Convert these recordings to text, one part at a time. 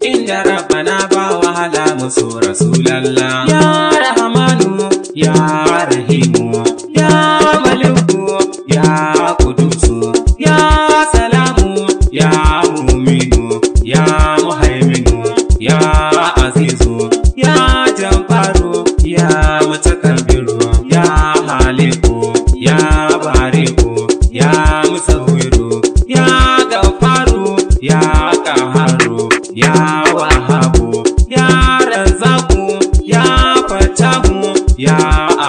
inda rabbana ba wahala musu rasulallah. Ya rahmanu ya rahimu ya maliku ya kudusu ya salamu ya muminu ya muhaiminu ya azizu ya jabbaru ya mutakabbiru ya haliku ya bariku ya musawwiru ya gafaru ya qaharu ya wahabu ya razaku ya fatahu ya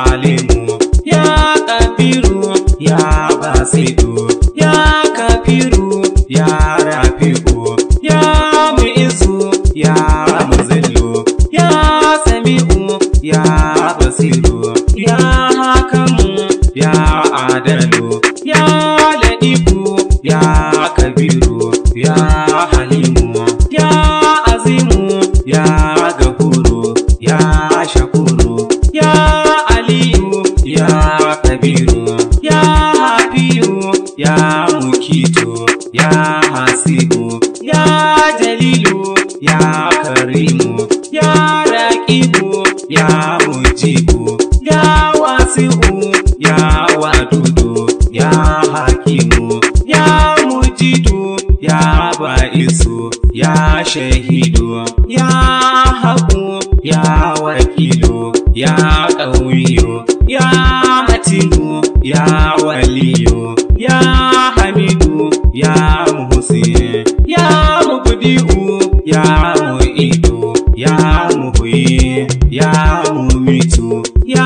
alimu ya kabiru ya basitu ya kabiru ya rafiku ya mu'izu ya muzillu ya sami'u ya basiru ya hakamu ya adalu ya ladifu ya kabiru ya halimu ya azimu ya gafuru ya shakuru ya aliyu ya kabiru ya hafiyu ya mukitu ya hasibu ya jalilu ya karimu ya raqibu ya mujibu ya wasi'u ya wadudu ya hakimu ya mujidu ya ba'isu ya shahidu ya haku ya wakilu ya qawiyu ya matidu ya waliyu ya hamidu ya muhsin ya mubdi'u ya mu'idu ya muhyi ya mumitu ya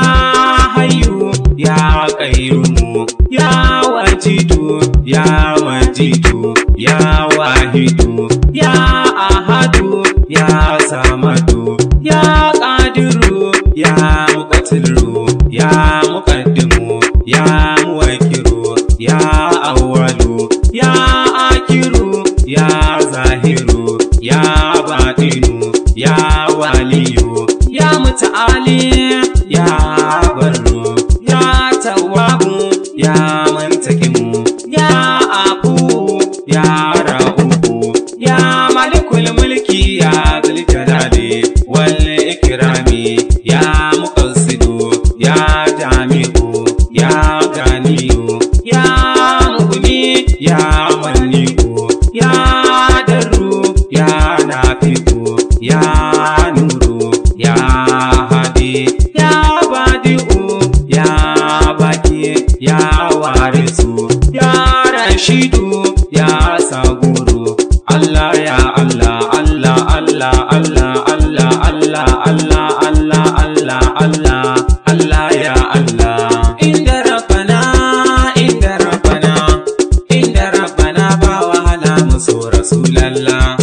hayyu ya qayyumu ya wajidu ya majidu ya wahidu ya ahadu ya samadu ya qadiru ya muqaddiru ya muqaddimu ya muwakkiru ya awwalu ya akiru ya zahiru ya batinu ya waliyu ya muta'ali ya barru ya tawwabu ya mantakimu ya afu ya ra'ufu ya malikul mulki ya dhul jalali wal ikrami ya muqassidu ya jami'u ya ganiyu ya mughni ya mani'u ya darru ya nafi'u ya nuru ya hadi ya badi'u ya baki ya warisu ya rashidu ya saguru Allah ya Allah Allah Allah Allah Allah Allah Allah Allah Allah Allah Allah ya Allah. Inda rabbana ba wahala musu rasulallah.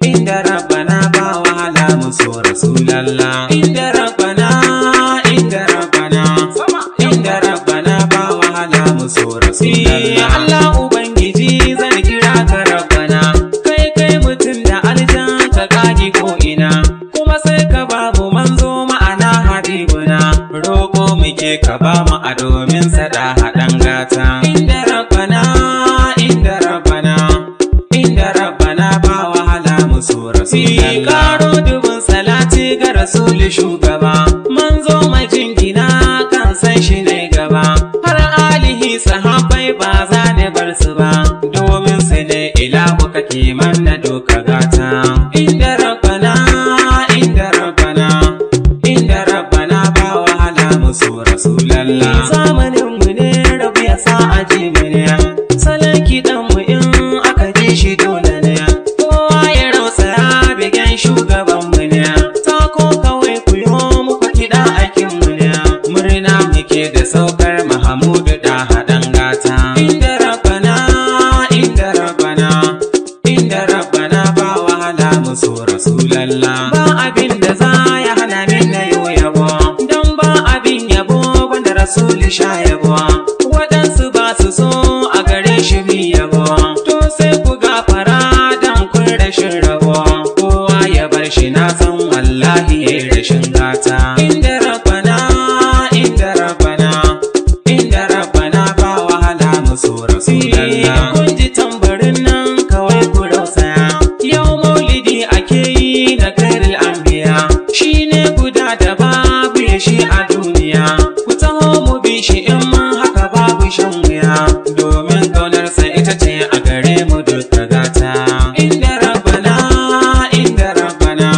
Inda rabbana ba wahala musu rasulallah. Inda rabbana ba wahala musu rasulallah. Allah ubangiji zan kira ka rabbana, kai mutum da aljan ka kaji ko ina, kuma sai ka ba mu manzo ma'ana habibuna, roƙo muke ka ba mu a domin sada haɗan gata. Inda rabbana ba wahala musu rasulallah. Karo dubin salati ga rasuli shugaba, manzo majingina kan san shi ne gaba, har alihi sahabbai ba za ne bar su ba, domin su ne ilahu kake manna doka gata. Inda rabbana ba wahala musu rasulallah. Zamanin mu ne rabu ya sa aji mu ne, salon kiɗan mu in aka ji shi dole ne, kowa ya rausa ya bigen shugaban mu ne, tako kawai ku yo muku kiɗa aikin mu ne, murna muke da saukar Mahamudu da haɗan gata. Inda rabbana ba wahala musu rasulallah. Ba abin da za ya hana min na yo yabo, don ba su sha yabo, waɗansu ba su so a gare shi mi yabo. To sai ku gafara dan kun rashin rabo, kowa ya bar shi na san wallahi yayi rashin gata. Inda rabbana inda rabbana inda rabbana ba wahala mu so Rasulallah. Kun ji tambarin nan kawai ku rausaya, yau maulidi ake yi na kairil anbiya, shine guda da babu ya shi a duniya. Ku taho mu bi shi in mun haka babu shan wuya, domin ƙaunarsa ita ce a gare mu duka gata. Inda rabbana inda rabbana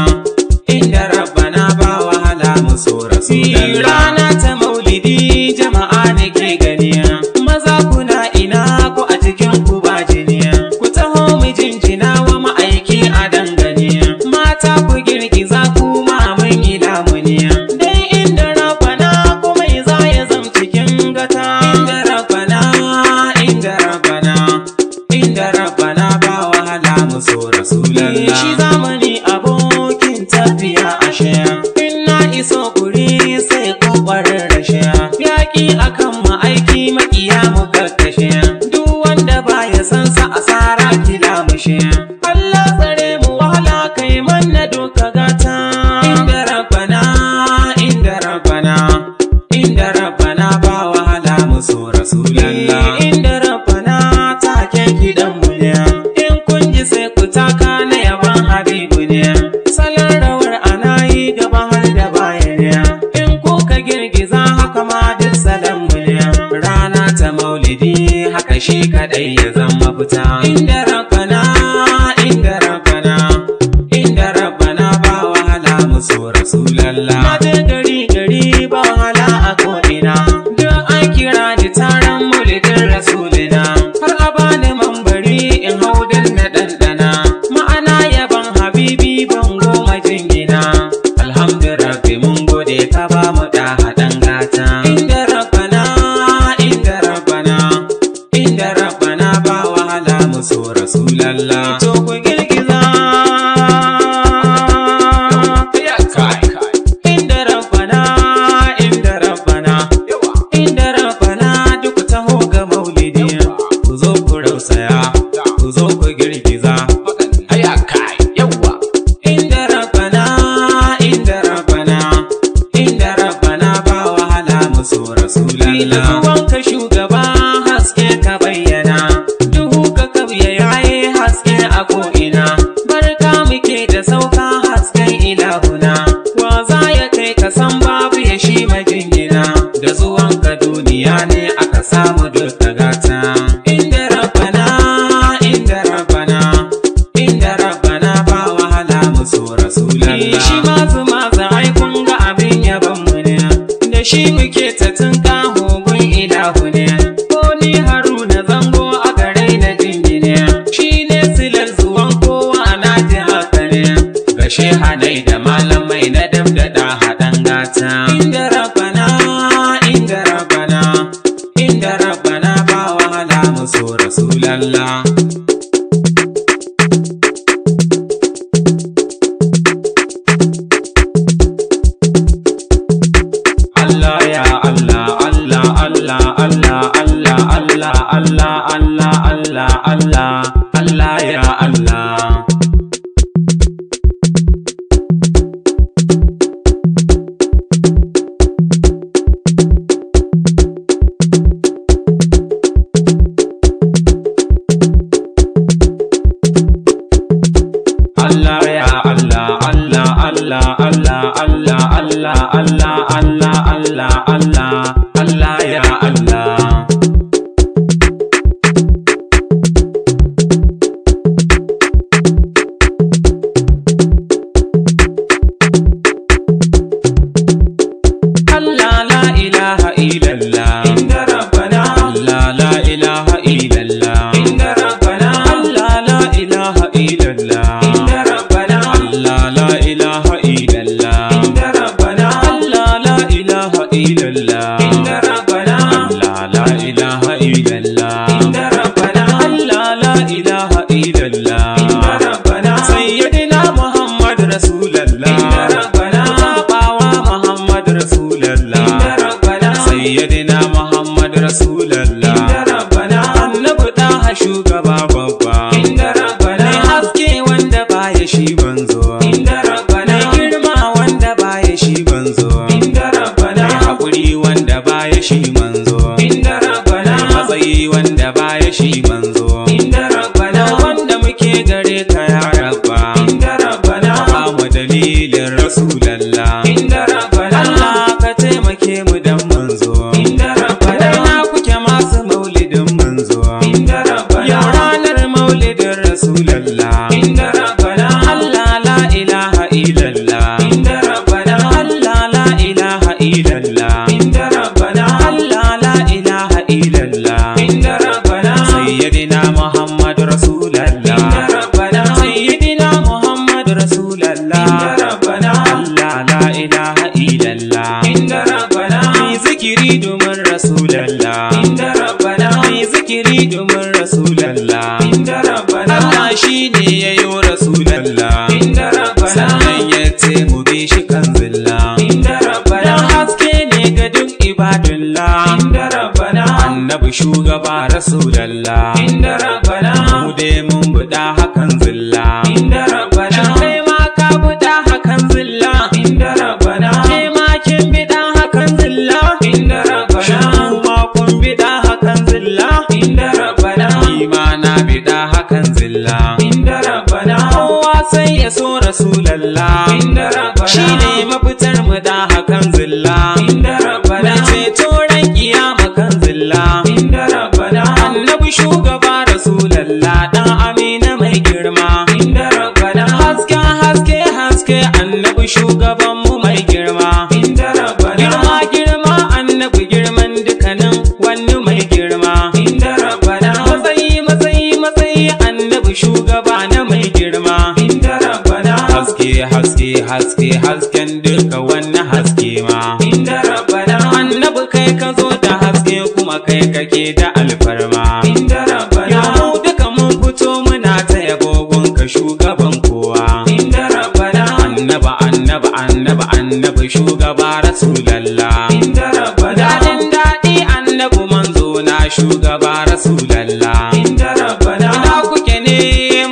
inda rabbana ba wahala mu so Rasulallah. Rana ta maulidi jama'a ne ke gani, maza kuna ina ko a cikin ku ba jini, ku taho mu jinjina wa ma'aiki a dangane, mata ku girgiza kuma mun yi lamuni, dai inda rabbana kuma za ya zam cikin gata. Inda rabbana inda rabbana inda rabbana ba wahala mu so Rasulallah. Shi zamani abokin tafiya ashe, in na iso guri sai ku ƙwarar rashe, yaƙi akan ma'aiki maƙiya mu kakkashe, duk wanda baya san sa asara kila mushe. Allah tsare mu wahala kai manna duka gata. Inda rabbana inda rabbana inda rabbana ba wahala mu so Rasulallah. Inda rabbana take kidan mu ne, in kun ji sai ku taka na yaban Habibu ne, salon rawar ana yi gaba har da baya ne, in kuka girgiza haka ma duk salon mu ne, rana ta maulidi haka shi kadai ya zama fita. Inda rabbana inda rabbana inda rabbana ba wahala mu so Rasulallah. Na je gari gari ba wahala a ko'ina, don an kira ni taron maulidin Rasulina, har a bani mambari in hau din na ɗanɗana, ma'ana yaban Habibi ban goma jingina. Alhamdu rabbi mun gode ka ba mu da haɗin gata. Inda rabbana inda rabbana inda rabbana ba wahala mu so Rasulallah. To ku girgiza inda rabbana inda rabbana inda rabbana duk taho ga maulidi, ku zo ku rausaya ku zo ku girgiza. Inda rabbana inda rabbana inda rabbana ba wahala mu so Rasulallah. Wanka shugaba haske ka bayyana, duhu ka kauye yayi haske a ko'ina, barka muke da sauka hasken ilahuna, wa za ya kai ka san babu ya shi majingina, da zuwan ka duniya ne aka samu duka gata. Inda rabbana inda rabbana inda rabbana ba wahala mu so Rasulallah. Shi mazu maza ai kun ga abin yaban mu ne, da shi muke ta tunka hogun ilahu ne, ko ni Haruna zango a gare na jingine, shi ne silar zuwan kowa na ji haka ne, ga shehanai da malamai na damdada haɗan gata. Inda rabbana inda rabbana inda rabbana ba wahala mu so Rasulallah. Allah ya Allah Allah Allah Allah Allah Allah Allah Allah Allah Allah Allah ya Allah. Allah ya Allah Allah Allah Allah Allah Allah Allah Allah Allah Allah Allah ya Allah. Allah la ilaha illallah inda rabbana. Allah la ilaha illallah inda rabbana. Allah la ilaha illallah inda rabbana. Allah la ilaha illallah inda rabbana. Allah la ilaha illallah annabi shugaba rasulallah inda rabbana mu dai mun buɗa hakan zilla inda rabbana kai ma ka buɗa hakan zilla inda rabbana ke ma kin biɗa hakan zilla inda rabbana kuma kun biɗa hakan zilla inda rabbana ima na biɗa hakan zilla inda rabbana kowa sai ya so rasulallah inda rabbana shine mafitar mu da hakan zilla inda rabbana mai ceto ran kiyama kan zilla inda rabbana annabi shugaba rasulallah dan amina mai girma inda rabbana haske haske haske annabi shugaban mu mai girma inda rabbana girma girma annabi girman dukkanin wani mai girma inda rabbana matsayi matsayi matsayi annabi shugaba na mai girma inda rabbana haske haske haske hasken duka wannan haske ma inda rabbana annabi kai ka zo da haske kuma kai kake da alfarma inda ya rabbana mu duka mun fito muna ta yabo ka shugaban kowa inda rabbana annaba annaba annaba annabi shugaba rasulallah inda rabbana dadin dadi annabi manzo na shugaba rasulallah inda rabbana ina kuke ne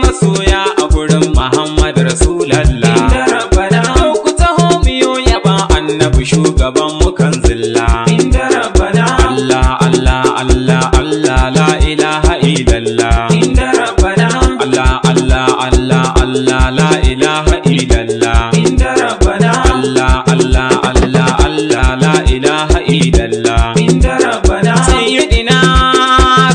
masoya a gurin muhammad rasulallah inda rabbana ku taho miyo yaba annabi shugaban mu kan zilla inda rabbana Allah Allah Allah Allah la ilaha illallah inda rabbana Allah Allah Allah Allah la ilaha illallah inda rabbana Allah Allah Allah Allah la ilaha illallah inda rabbana sayyidina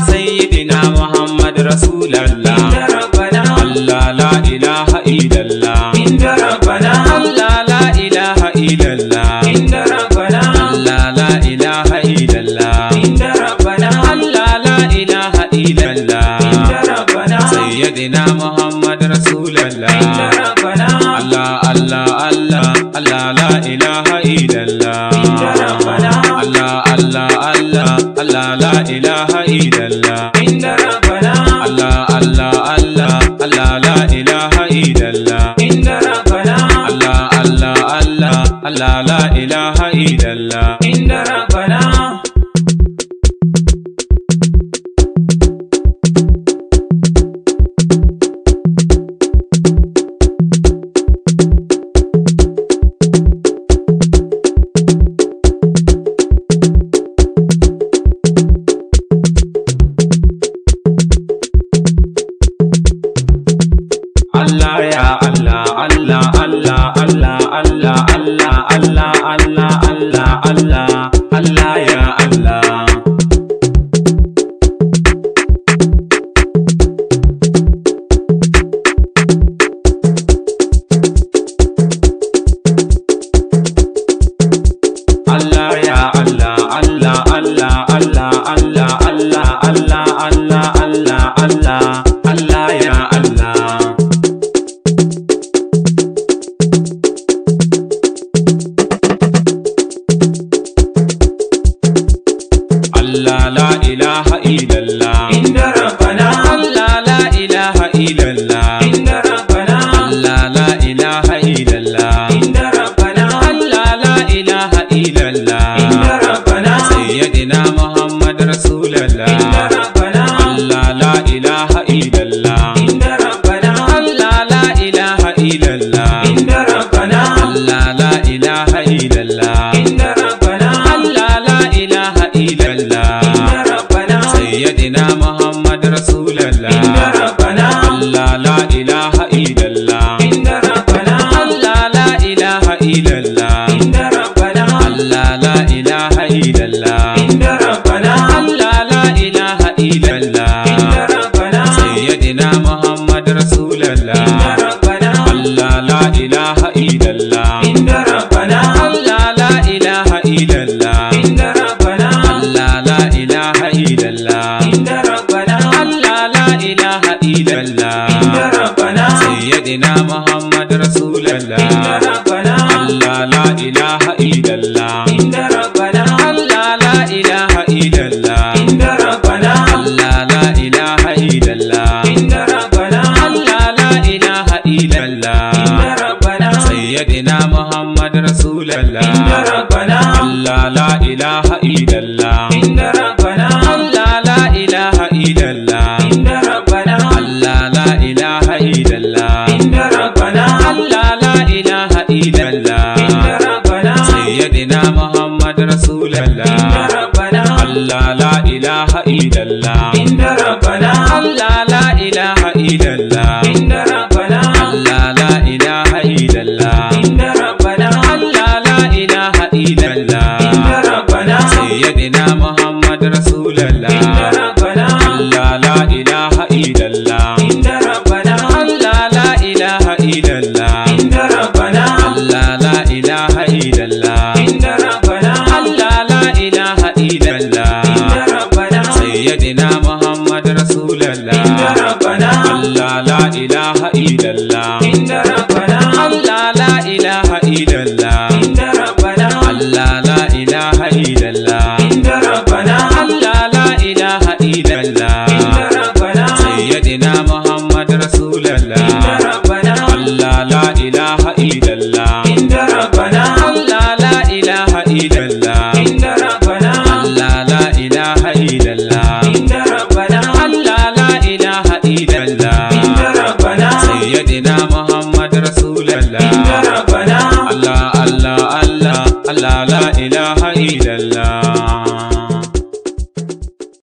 sayyidina Muhammad rasulallah inda rabbana Allah la ilaha illallah inda rabbana Allah la ilaha illallah inda rabbana Allah la ilaha illallah inda rabbana Allah la ilaha illallah inda rabbana sayyidina Muhammad rasulallah inda rabbana Allah Allah Allah Allah la ilaha illallah inda rabbana Allah Allah Allah Allah la ilaha illallah inda rabbana Allah Allah Allah Allah la ilaha illallah inda rabbana Allah Allah Allah Allah la ilaha illallah inda rabbana Allah ya Allah Allah Allah Allah Allah Allah Allah Allah Allah Allah Allah ya Allah Allah ya Allah Allah Allah Allah Allah Allah Allah Allah Allah Allah Allah ya Allah Allah la ilaha illallah inda rabbana Allah la ilaha illallah inda rabbana Allah la ilaha illallah inda rabbana Allah la ilaha illallah inda rabbana sayyidina Muhammad rasulallah inda rabbana Allah la ilaha illallah inda rabbana Allah la ilaha illallah inda rabbana Allah la ilaha illallah inda rabbana Allah la ilaha illallah inda rabbana sayyidina Muhammad rasulallah inda rabbana Allah la ilaha illallah inda rabbana Allah la ilaha illallah inda rabbana Allah la ilaha illallah inda rabbana Allah la ilaha illallah inda rabbana sayyidina Muhammad rasulallah inda rabbana Allah la ilaha illallah inda rabbana Allah la ilaha illallah inda rabbana Allah la ilaha illallah inda rabbana Allah la ilaha illallah inda rabbana sayyidina Muhammad rasulallah inda rabbana Allah la ilaha illallah inda rabbana Allah la ilaha illallah inda rabbana Allah la ilaha illallah inda rabbana Allah la ilaha illallah inda rabbana sayyidina Muhammad rasulallah inda rabbana Allah la ilaha illallah inda rabbana Allah illallah inda rabbana Allah la ilaha illallah inda rabbana Allah la ilaha illallah inda rabbana sayyidina Muhammad Rasulullah inda rabbana Allah la ilaha illallah inda rabbana Allah la ilaha illallah inda rabbana Allah la ilaha illallah inda rabbana Allah la ilaha illallah inda rabbana sayyidina Muhammad Rasulullah inda rabbana Allah la ilaha illallah inda rabbana Allah la ilaha illallah inda rabbana Allah la ilaha illallah inda rabbana Allah la ilaha illallah inda rabbana sayyidina Muhammad Rasulullah inda rabbana Allah la ilaha illallah inda rabbana Allah la ilaha